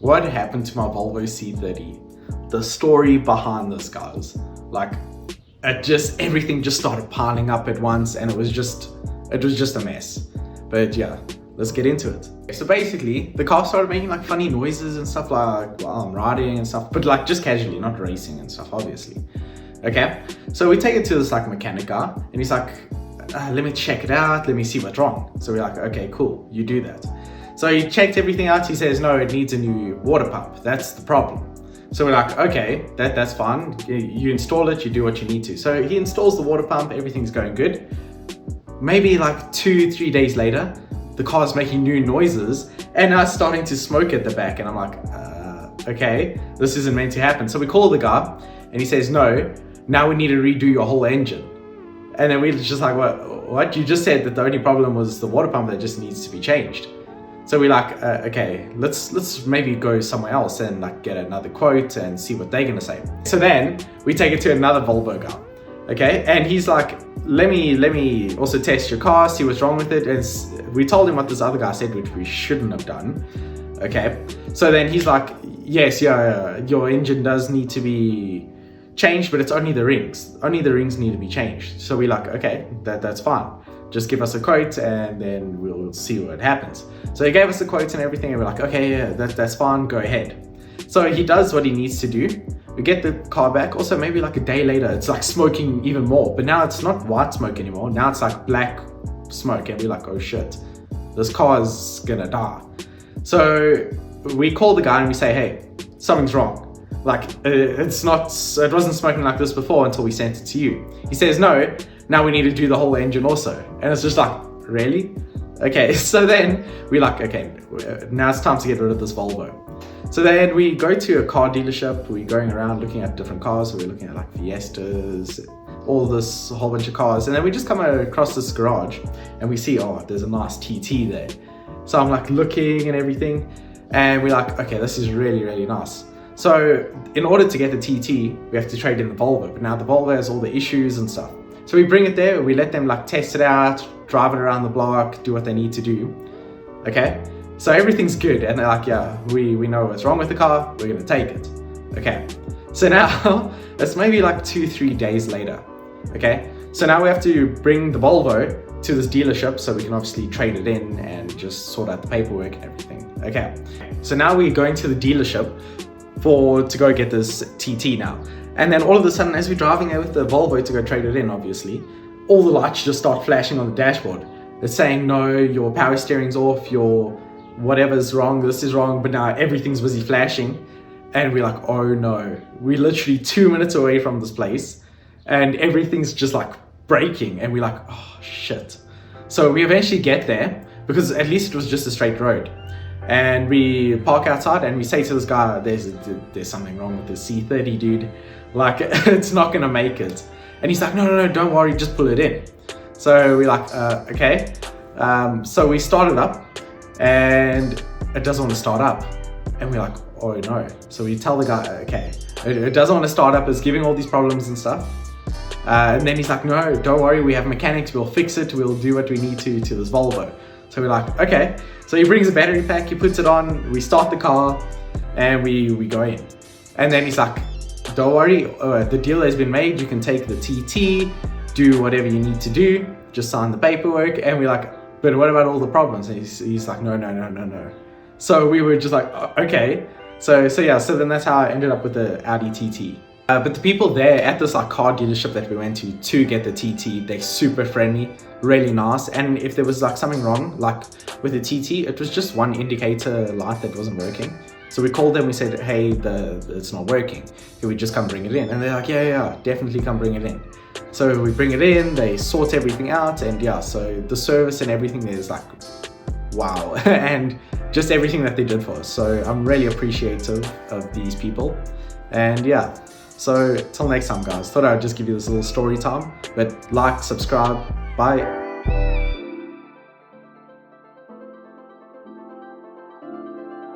what happened to my Volvo C30? The story behind this, guys. Like, everything just started piling up at once, and it was just a mess. But yeah, let's get into it. So basically, the car started making like funny noises and stuff, like while I'm riding and stuff, but like just casually, not racing and stuff, obviously. Okay, so we take it to this like mechanic guy, and he's like, let me check it out, let me see what's wrong. So we're like, okay, cool, you do that. So he checked everything out. He says, no, it needs a new water pump. That's the problem. So we're like, okay, that's fine. You install it, you do what you need to. So he installs the water pump, everything's going good. Maybe like 2-3 days later, the car's making new noises and now it's starting to smoke at the back. And I'm like, okay, this isn't meant to happen. So we call the guy and he says, no, now we need to redo your whole engine. And then we're just like, what? You just said that the only problem was the water pump that just needs to be changed. So we're like, okay, let's maybe go somewhere else and like get another quote and see what they're gonna say. So then we take it to another Volvo guy, okay? And he's like, let me also test your car, see what's wrong with it. And we told him what this other guy said, which we shouldn't have done, okay? So then he's like, yes, yeah, your engine does need to be changed, but it's only the rings. Only the rings need to be changed. So we're like, okay, that's fine. Just give us a quote and then we'll see what happens. So he gave us the quotes and everything, and we're like, okay, yeah, that's fine, go ahead. So he does what he needs to do. We get the car back. Also, maybe like a day later, it's like smoking even more, but now it's not white smoke anymore. Now it's like black smoke, and we're like, oh shit, this car is gonna die. So we call the guy and we say, hey, something's wrong. Like, it wasn't smoking like this before until we sent it to you. He says, no, now we need to do the whole engine also. And it's just like, really? Okay, so then we're like, okay, now it's time to get rid of this Volvo. So then we go to a car dealership. We're going around looking at different cars. So we're looking at like Fiestas, all this, a whole bunch of cars. And then we just come across this garage and we see, oh, there's a nice TT there. So I'm like looking and everything. And we're like, okay, this is really, really nice. So in order to get the TT, we have to trade in the Volvo. But now the Volvo has all the issues and stuff. So we bring it there, we let them like test it out, drive it around the block, do what they need to do. Okay, so everything's good. And they're like, yeah, we know what's wrong with the car, we're gonna take it. Okay, so now it's maybe like 2-3 days later. Okay, so now we have to bring the Volvo to this dealership so we can obviously trade it in and just sort out the paperwork and everything. Okay, so now we're going to the dealership to go get this TT now. And then all of a sudden, as we're driving there with the Volvo to go trade it in, obviously, all the lights just start flashing on the dashboard. It's saying, no, your power steering's off, your whatever's wrong, this is wrong, but now everything's busy flashing. And we're like, oh no, we're literally 2 minutes away from this place and everything's just like breaking. And we're like, oh shit. So we eventually get there because at least it was just a straight road. And we park outside and we say to this guy, there's something wrong with the C30, dude. Like, it's not gonna make it. And he's like, no, don't worry, just pull it in. So we're like, okay. So we start it up and it doesn't want to start up. And we're like, oh no. So we tell the guy, okay, it doesn't want to start up, it's giving all these problems and stuff. And then he's like, no, don't worry, we have mechanics, we'll fix it, we'll do what we need to this Volvo. So we're like, okay. So he brings a battery pack, he puts it on, we start the car, and we go in. And then he's like, don't worry, the deal has been made, you can take the TT, do whatever you need to do, just sign the paperwork. And we're like, but what about all the problems? And he's like, no. So we were just like, okay. So then that's how I ended up with the Audi TT. But the people there at this like car dealership that we went to get the TT, they're super friendly, really nice. And if there was like something wrong, like with the TT, it was just one indicator light that wasn't working. So we called them, we said, hey, it's not working. Can we just come bring it in? And they're like, yeah, definitely come bring it in. So we bring it in, they sort everything out, and yeah, so the service and everything there is like, wow. And just everything that they did for us. So I'm really appreciative of these people. And yeah. So till next time, guys, thought I'd just give you this little story time, but like, subscribe, bye.